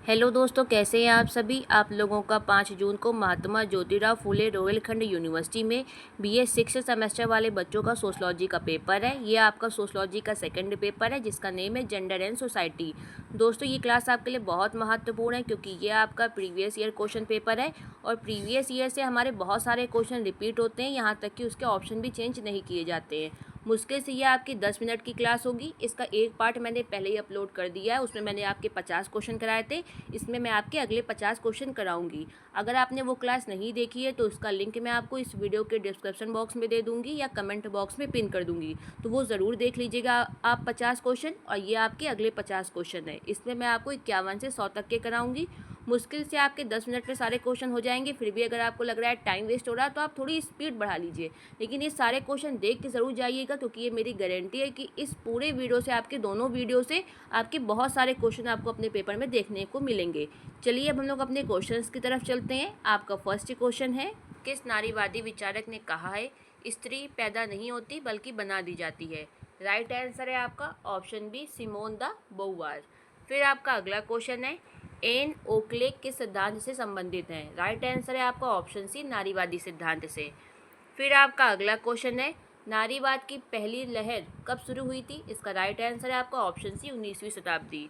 Hello दोस्तों, कैसे हैं आप सभी। आप लोगों का 5 जून को महात्मा ज्योतिराव फुले रोहिलखंड यूनिवर्सिटी में बीए 6 सेमेस्टर वाले बच्चों का सोशलॉजी का पेपर है। ये आपका सोशलॉजी का सेकंड पेपर है जिसका नेम है जेंडर एंड सोसाइटी। दोस्तों, ये क्लास आपके लिए बहुत महत्वपूर्ण है क्योंकि ये आपका प्रीवियस ईयर क्वेश्चन पेपर है और प्रीवियस ईयर से हमारे बहुत सारे क्वेश्चन रिपीट होते हैं, यहाँ तक कि उसके ऑप्शन भी चेंज नहीं किए जाते हैं। मुश्किल से ये आपकी 10 मिनट की क्लास होगी। इसका एक पार्ट मैंने पहले ही अपलोड कर दिया है, उसमें मैंने आपके 50 क्वेश्चन कराए थे। इसमें मैं आपके अगले 50 क्वेश्चन कराऊंगी। अगर आपने वो क्लास नहीं देखी है तो उसका लिंक मैं आपको इस वीडियो के डिस्क्रिप्शन बॉक्स में दे दूंगी या कमेंट बॉक्स में पिन कर दूंगी, तो वो ज़रूर देख लीजिएगा आप 50 क्वेश्चन। और ये आपके अगले 50 क्वेश्चन है। इसमें मैं आपको 51 से 100 तक के कराऊंगी। मुश्किल से आपके 10 मिनट में सारे क्वेश्चन हो जाएंगे। फिर भी अगर आपको लग रहा है टाइम वेस्ट हो रहा है तो आप थोड़ी स्पीड बढ़ा लीजिए, लेकिन ये सारे क्वेश्चन देख के ज़रूर जाइएगा क्योंकि ये मेरी गारंटी है कि इस पूरे वीडियो से, आपके दोनों वीडियो से आपके बहुत सारे क्वेश्चन आपको अपने पेपर में देखने को मिलेंगे। चलिए अब हम लोग अपने क्वेश्चंस की तरफ चलते हैं। आपका फर्स्ट क्वेश्चन है, किस नारीवादी विचारक ने कहा है स्त्री पैदा नहीं होती बल्कि बना दी जाती है। राइट आंसर है आपका ऑप्शन बी, सिमोन द बोवार। फिर आपका अगला क्वेश्चन है, एन ओकले किस सिद्धांत से संबंधित हैं। राइट आंसर है आपका ऑप्शन सी, नारीवादी सिद्धांत से। फिर आपका अगला क्वेश्चन है, नारीवाद की पहली लहर कब शुरू हुई थी। इसका राइट आंसर है आपका ऑप्शन सी, 19वीं शताब्दी।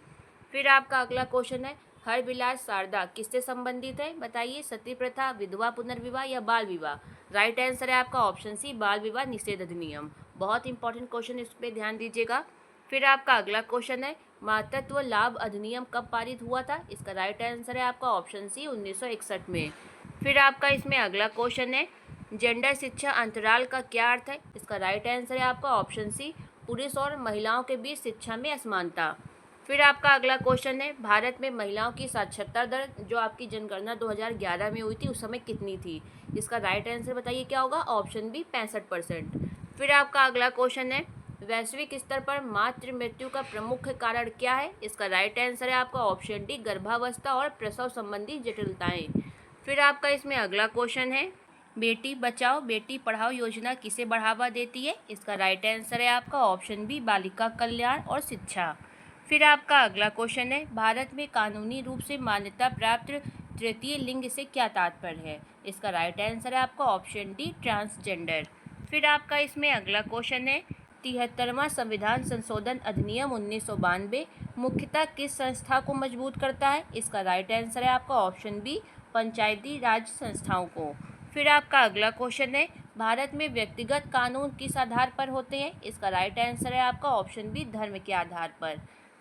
फिर आपका अगला क्वेश्चन है, हरविलास शारदा किससे संबंधित है। बताइए, सती प्रथा, विधवा पुनर्विवाह या बाल विवाह। राइट आंसर है आपका ऑप्शन सी, बाल विवाह निषेध अधिनियम। बहुत इंपॉर्टेंट क्वेश्चन, इस पर ध्यान दीजिएगा। फिर आपका अगला क्वेश्चन है, मातृत्व लाभ अधिनियम कब पारित हुआ था। इसका राइट आंसर है आपका ऑप्शन सी, 1961 में। फिर आपका इसमें अगला क्वेश्चन है, जेंडर शिक्षा अंतराल का क्या अर्थ है। इसका राइट आंसर है आपका ऑप्शन सी, पुरुष और महिलाओं के बीच शिक्षा में असमानता। फिर आपका अगला क्वेश्चन है, भारत में महिलाओं की साक्षरता दर जो आपकी जनगणना 2011 में हुई थी उस समय कितनी थी। इसका राइट आंसर बताइए क्या होगा, ऑप्शन बी 65%। फिर आपका अगला क्वेश्चन है, वैश्विक स्तर पर मातृ मृत्यु का प्रमुख कारण क्या है। इसका राइट आंसर है आपका ऑप्शन डी, गर्भावस्था और प्रसव संबंधी जटिलताएं। फिर आपका इसमें अगला क्वेश्चन है, बेटी बचाओ बेटी पढ़ाओ योजना किसे बढ़ावा देती है। इसका राइट आंसर है आपका ऑप्शन बी, बालिका कल्याण और शिक्षा। फिर आपका अगला क्वेश्चन है, भारत में कानूनी रूप से मान्यता प्राप्त तृतीय लिंग से क्या तात्पर्य है। इसका राइट आंसर है आपका ऑप्शन डी, ट्रांसजेंडर। फिर आपका इसमें अगला क्वेश्चन है, 73वां संविधान संशोधन अधिनियम 1992 मुख्यतः किस संस्था को मजबूत करता है। इसका राइट आंसर है आपका ऑप्शन बी, पंचायती राज संस्थाओं को। फिर आपका अगला क्वेश्चन है, भारत में व्यक्तिगत कानून किस आधार पर होते हैं। इसका राइट आंसर है आपका ऑप्शन बी, धर्म के आधार पर।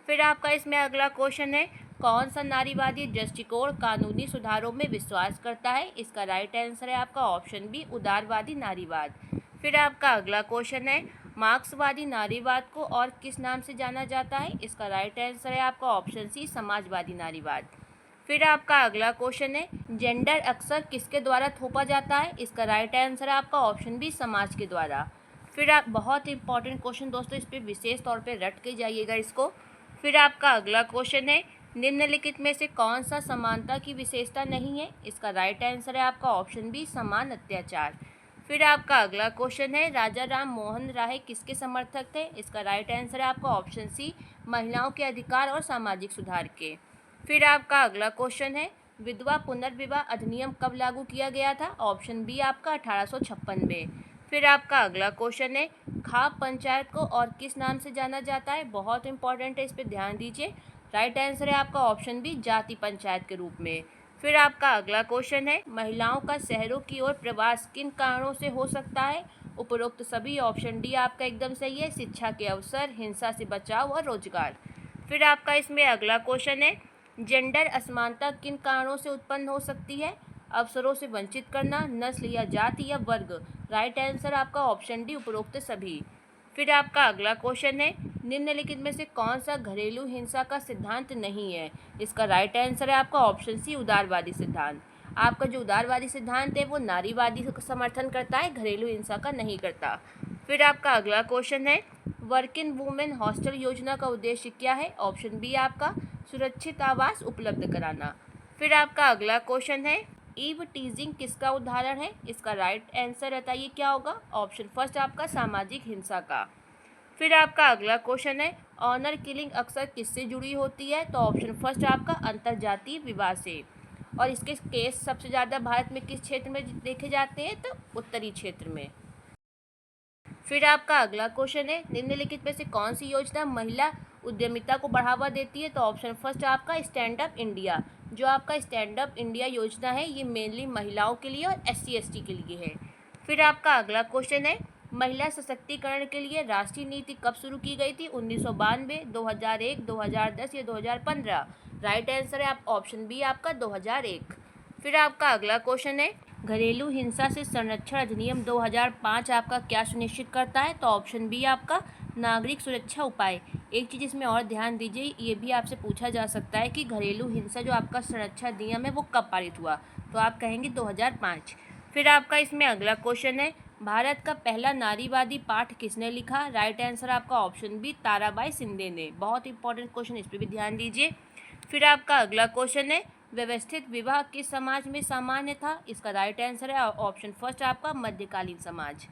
फिर आपका इसमें अगला क्वेश्चन है, कौन सा नारीवादी दृष्टिकोण कानूनी सुधारों में विश्वास करता है। इसका राइट आंसर है आपका ऑप्शन बी, उदारवादी नारीवाद। फिर आपका अगला क्वेश्चन है, मार्क्सवादी नारीवाद को और किस नाम से जाना जाता है। इसका राइट आंसर है आपका ऑप्शन सी, समाजवादी नारीवाद। फिर आपका अगला क्वेश्चन है, जेंडर अक्सर किसके द्वारा थोपा जाता है। इसका राइट आंसर है आपका ऑप्शन बी, समाज के द्वारा। फिर आप, बहुत इंपॉर्टेंट क्वेश्चन दोस्तों, इस पर विशेष तौर पे रट के जाइएगा इसको। फिर आपका अगला क्वेश्चन है, निम्नलिखित में से कौन सा समानता की विशेषता नहीं है। इसका राइट आंसर है आपका ऑप्शन बी, समान अत्याचार। फिर आपका अगला क्वेश्चन है, राजा राम मोहन राय किसके समर्थक थे। इसका राइट आंसर है आपका ऑप्शन सी, महिलाओं के अधिकार और सामाजिक सुधार के। फिर आपका अगला क्वेश्चन है, विधवा पुनर्विवाह अधिनियम कब लागू किया गया था। ऑप्शन बी आपका 1856 में। फिर आपका अगला क्वेश्चन है, खाप पंचायत को और किस नाम से जाना जाता है। बहुत इंपॉर्टेंट है, इस पर ध्यान दीजिए। राइट आंसर है आपका ऑप्शन बी, जाति पंचायत के रूप में। फिर आपका अगला क्वेश्चन है, महिलाओं का शहरों की ओर प्रवास किन कारणों से हो सकता है। उपरोक्त सभी ऑप्शन डी आपका एकदम सही है, शिक्षा के अवसर, हिंसा से बचाव और रोजगार। फिर आपका इसमें अगला क्वेश्चन है, जेंडर असमानता किन कारणों से उत्पन्न हो सकती है। अवसरों से वंचित करना, नस्ल या जाति या वर्ग। राइट आंसर आपका ऑप्शन डी, उपरोक्त सभी। फिर आपका अगला क्वेश्चन है, निम्नलिखित में से कौन सा घरेलू हिंसा का सिद्धांत नहीं है। इसका राइट आंसर है आपका ऑप्शन सी, उदारवादी सिद्धांत। आपका जो उदारवादी सिद्धांत है वो नारीवादी का समर्थन करता है, घरेलू हिंसा का नहीं करता। फिर आपका अगला क्वेश्चन है, वर्किंग वुमेन हॉस्टल योजना का उद्देश्य क्या है। ऑप्शन बी आपका, सुरक्षित आवास उपलब्ध कराना। फिर आपका अगला क्वेश्चन है, ईव टीजिंग किसका उदाहरण है। इसका राइट आंसर बताइए क्या होगा। ऑप्शन फर्स्ट आपका, सामाजिक हिंसा का। फिर आपका अगला क्वेश्चन है, ऑनर किलिंग अक्सर किससे जुड़ी होती है? तो ऑप्शन फर्स्ट आपका अंतर्जातीय विवाह से। और इसके केस सबसे ज़्यादा भारत में किस क्षेत्र में देखे जाते हैं? तो उत्तरी क्षेत्र में। फिर आपका अगला क्वेश्चन है, निम्नलिखित में से कौन सी योजना महिला उद्यमिता को बढ़ावा देती है? तो ऑप्शन फर्स्ट आपका स्टैंड अप इंडिया। जो आपका स्टैंड अप इंडिया योजना है ये मेनली महिलाओं के लिए और SC/ST के लिए है। फिर आपका अगला क्वेश्चन है, महिला सशक्तिकरण के लिए राष्ट्रीय नीति कब शुरू की गई थी? 1992, 2001, 2010 या 2015? राइट आंसर है आप ऑप्शन बी आपका 2001। फिर आपका अगला क्वेश्चन है, घरेलू हिंसा से संरक्षण अधिनियम 2005 आपका क्या सुनिश्चित करता है? तो ऑप्शन बी आपका नागरिक सुरक्षा उपाय। एक चीज़ इसमें और ध्यान दीजिए, ये भी आपसे पूछा जा सकता है कि घरेलू हिंसा जो आपका संरक्षण अधिनियम है वो कब पारित हुआ? तो आप कहेंगे 2005। फिर आपका इसमें अगला क्वेश्चन है, भारत का पहला नारीवादी पाठ किसने लिखा? राइट आंसर आपका ऑप्शन बी ताराबाई शिंदे ने। बहुत इंपॉर्टेंट क्वेश्चन, इस पर भी ध्यान दीजिए। फिर आपका अगला क्वेश्चन है, व्यवस्थित विवाह किस समाज में सामान्य था? इसका राइट आंसर है ऑप्शन फर्स्ट आपका मध्यकालीन समाज।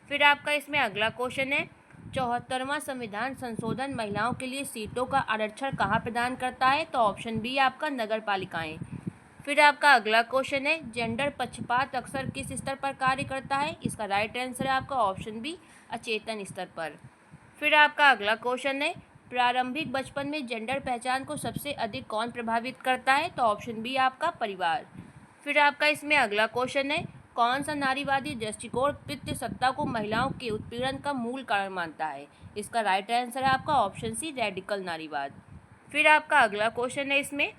फिर आपका इसमें अगला क्वेश्चन है, 74वां संविधान संशोधन महिलाओं के लिए सीटों का आरक्षण कहाँ प्रदान करता है? तो ऑप्शन बी आपका नगर पालिकाएँ। फिर आपका अगला क्वेश्चन है, जेंडर पक्षपात अक्सर किस स्तर पर कार्य करता है? इसका राइट आंसर है आपका ऑप्शन बी अचेतन स्तर पर। फिर आपका अगला क्वेश्चन है, प्रारंभिक बचपन में जेंडर पहचान को सबसे अधिक कौन प्रभावित करता है? तो ऑप्शन बी आपका परिवार। फिर आपका इसमें अगला क्वेश्चन है, कौन सा नारीवादी दृष्टिकोण पितृसत्ता को महिलाओं के उत्पीड़न का मूल कारण मानता है? इसका राइट आंसर है आपका ऑप्शन सी रेडिकल नारीवाद। फिर आपका अगला क्वेश्चन है, इसमें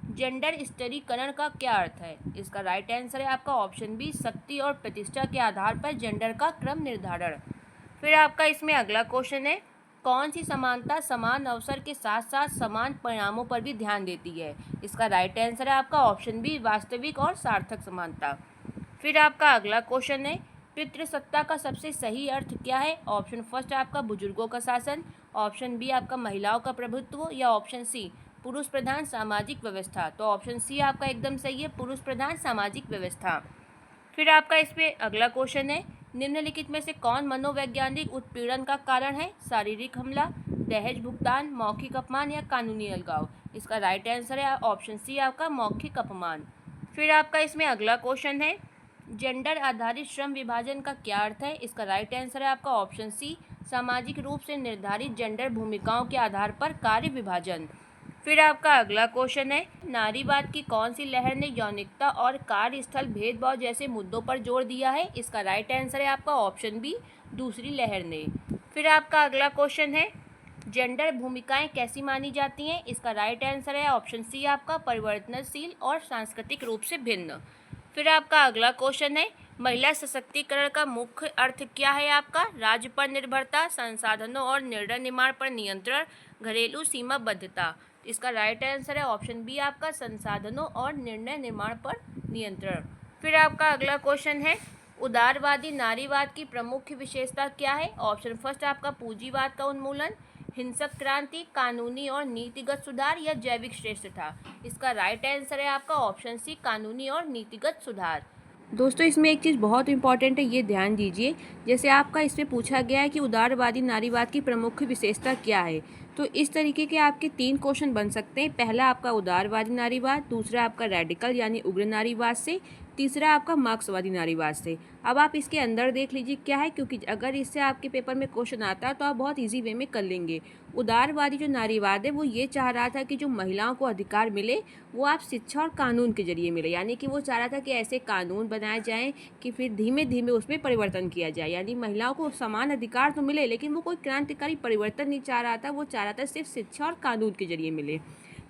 जेंडर स्थिरीकरण का क्या अर्थ है? इसका राइट आंसर है आपका ऑप्शन बी शक्ति और प्रतिष्ठा के आधार पर जेंडर का क्रम निर्धारण। फिर आपका इसमें अगला क्वेश्चन है, कौन सी समानता समान अवसर के साथ साथ समान परिणामों पर भी ध्यान देती है? इसका राइट आंसर है आपका ऑप्शन बी वास्तविक और सार्थक समानता। फिर आपका अगला क्वेश्चन है, पितृसत्ता का सबसे सही अर्थ क्या है? ऑप्शन फर्स्ट आपका बुजुर्गों का शासन, ऑप्शन बी आपका महिलाओं का प्रभुत्व या ऑप्शन सी पुरुष प्रधान सामाजिक व्यवस्था? तो ऑप्शन सी आपका एकदम सही है, पुरुष प्रधान सामाजिक व्यवस्था। फिर आपका इस पे अगला क्वेश्चन है, निम्नलिखित में से कौन मनोवैज्ञानिक उत्पीड़न का कारण है? शारीरिक हमला, दहेज भुगतान, मौखिक अपमान या कानूनी अलगाव? इसका राइट आंसर है ऑप्शन सी आपका मौखिक अपमान। फिर आपका इसमें अगला क्वेश्चन है, जेंडर आधारित श्रम विभाजन का क्या अर्थ है? इसका राइट आंसर है आपका ऑप्शन सी सामाजिक रूप से निर्धारित जेंडर भूमिकाओं के आधार पर कार्य विभाजन। फिर आपका अगला क्वेश्चन है, नारीवाद की कौन सी लहर ने यौनिकता और कार्यस्थल भेदभाव जैसे मुद्दों पर जोर दिया है? इसका राइट आंसर है आपका ऑप्शन बी दूसरी लहर ने। फिर आपका अगला क्वेश्चन है, जेंडर भूमिकाएं कैसी मानी जाती हैं? इसका राइट आंसर है ऑप्शन सी आपका परिवर्तनशील और सांस्कृतिक रूप से भिन्न। फिर आपका अगला क्वेश्चन है, महिला सशक्तिकरण का मुख्य अर्थ क्या है आपका? राज्य पर निर्भरता, संसाधनों और निर्णय निर्माण पर नियंत्रण, घरेलू सीमाबद्धता? इसका राइट आंसर है ऑप्शन बी आपका संसाधनों और निर्णय निर्माण पर नियंत्रण। फिर आपका अगला क्वेश्चन है, उदारवादी नारीवाद की प्रमुख विशेषता क्या है? ऑप्शन फर्स्ट आपका पूंजीवाद का उन्मूलन, हिंसक क्रांति, कानूनी और नीतिगत सुधार या जैविक श्रेष्ठता? इसका राइट आंसर है आपका ऑप्शन सी कानूनी और नीतिगत सुधार। दोस्तों इसमें एक चीज़ बहुत इंपॉर्टेंट है, ये ध्यान दीजिए। जैसे आपका इसमें पूछा गया है कि उदारवादी नारीवाद की प्रमुख विशेषता क्या है, तो इस तरीके के आपके 3 क्वेश्चन बन सकते हैं। पहला आपका उदारवादी नारीवाद, दूसरा आपका रेडिकल यानी उग्र नारीवाद से, तीसरा आपका मार्क्सवादी नारीवाद से। अब आप इसके अंदर देख लीजिए क्या है, क्योंकि अगर इससे आपके पेपर में क्वेश्चन आता है तो आप बहुत इजी वे में कर लेंगे। उदारवादी जो नारीवाद है वो ये चाह रहा था कि जो महिलाओं को अधिकार मिले वो आप शिक्षा और कानून के जरिए मिले, यानी कि वो चाह रहा था कि ऐसे कानून बनाए जाएं कि फिर धीमे धीमे उसमें परिवर्तन किया जाए, यानी महिलाओं को समान अधिकार तो मिले लेकिन वो कोई क्रांतिकारी परिवर्तन नहीं चाह रहा था, वो चाह रहा था सिर्फ शिक्षा और कानून के जरिए मिले।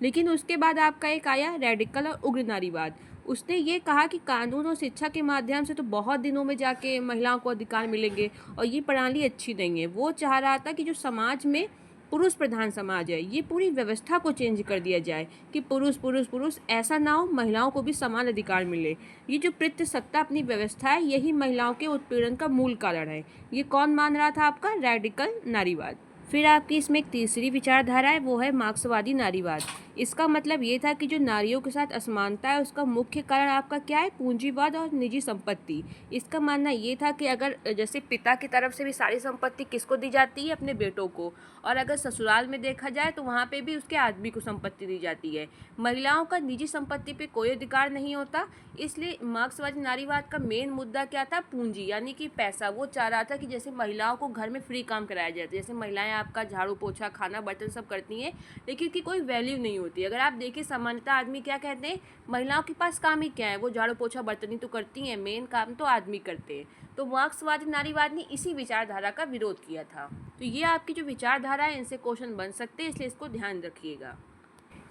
लेकिन उसके बाद आपका एक आया रेडिकल और उग्र नारीवाद। उसने ये कहा कि कानून और शिक्षा के माध्यम से तो बहुत दिनों में जाके महिलाओं को अधिकार मिलेंगे और ये प्रणाली अच्छी नहीं है। वो चाह रहा था कि जो समाज में पुरुष प्रधान समाज है ये पूरी व्यवस्था को चेंज कर दिया जाए कि पुरुष पुरुष पुरुष ऐसा ना हो, महिलाओं को भी समान अधिकार मिले। ये जो पितृसत्ता अपनी व्यवस्था है यही महिलाओं के उत्पीड़न का मूल कारण है। ये कौन मान रहा था? आपका रेडिकल नारीवाद। फिर आपकी इसमें एक तीसरी विचारधारा है, वो है मार्क्सवादी नारीवाद। इसका मतलब ये था कि जो नारियों के साथ असमानता है उसका मुख्य कारण आपका क्या है, पूंजीवाद और निजी संपत्ति। इसका मानना ये था कि अगर जैसे पिता की तरफ से भी सारी संपत्ति किसको दी जाती है, अपने बेटों को, और अगर ससुराल में देखा जाए तो वहाँ पे भी उसके आदमी को संपत्ति दी जाती है। महिलाओं का निजी संपत्ति पे कोई अधिकार नहीं होता। इसलिए मार्क्सवादी नारीवाद का मेन मुद्दा क्या था, पूंजी यानी कि पैसा। वो चाह रहा था कि जैसे महिलाओं को घर में फ्री काम कराया जाए, जैसे महिलाएं आपका झाड़ू पोछा खाना बर्तन सब करती हैं लेकिन की कोई वैल्यू नहीं होती। अगर आप देखिए सामान्यतः आदमी क्या कहते हैं, महिलाओं के पास काम ही क्या है, वो झाड़ू पोछा बर्तन ही तो करती हैं, मेन काम तो आदमी करते हैं। तो मार्क्सवादी नारीवाद ने इसी विचारधारा का विरोध किया था। तो ये आपकी जो विचारधारा है इनसे क्वेश्चन बन सकते हैं, इसलिए इसको ध्यान रखिएगा।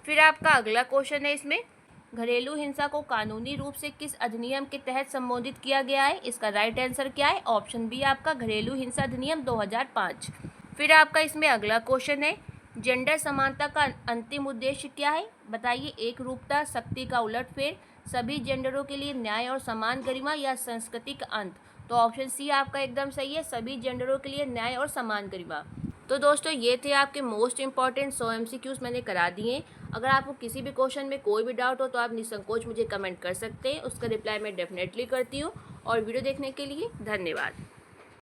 फिर आपका अगला क्वेश्चन है, इसमें घरेलू हिंसा को कानूनी रूप से किस अधिनियम के तहत संबोधित किया गया है। इसका राइट आंसर क्या है, ऑप्शन बी आपका घरेलू हिंसा अधिनियम 2005। फिर आपका इसमें अगला क्वेश्चन है, जेंडर समानता का अंतिम उद्देश्य क्या है। बताइए, एक रूपता, शक्ति का उलटफेर, सभी जेंडरों के लिए न्याय और समान गरिमा, या संस्कृति का अंत। तो ऑप्शन सी आपका एकदम सही है, सभी जेंडरों के लिए न्याय और समान गरिमा। तो दोस्तों ये थे आपके मोस्ट इंपॉर्टेंट 100 MCQs मैंने करा दिए। अगर आपको किसी भी क्वेश्चन में कोई भी डाउट हो तो आप निसंकोच मुझे कमेंट कर सकते हैं, उसका रिप्लाई मैं डेफिनेटली करती हूँ। और वीडियो देखने के लिए धन्यवाद।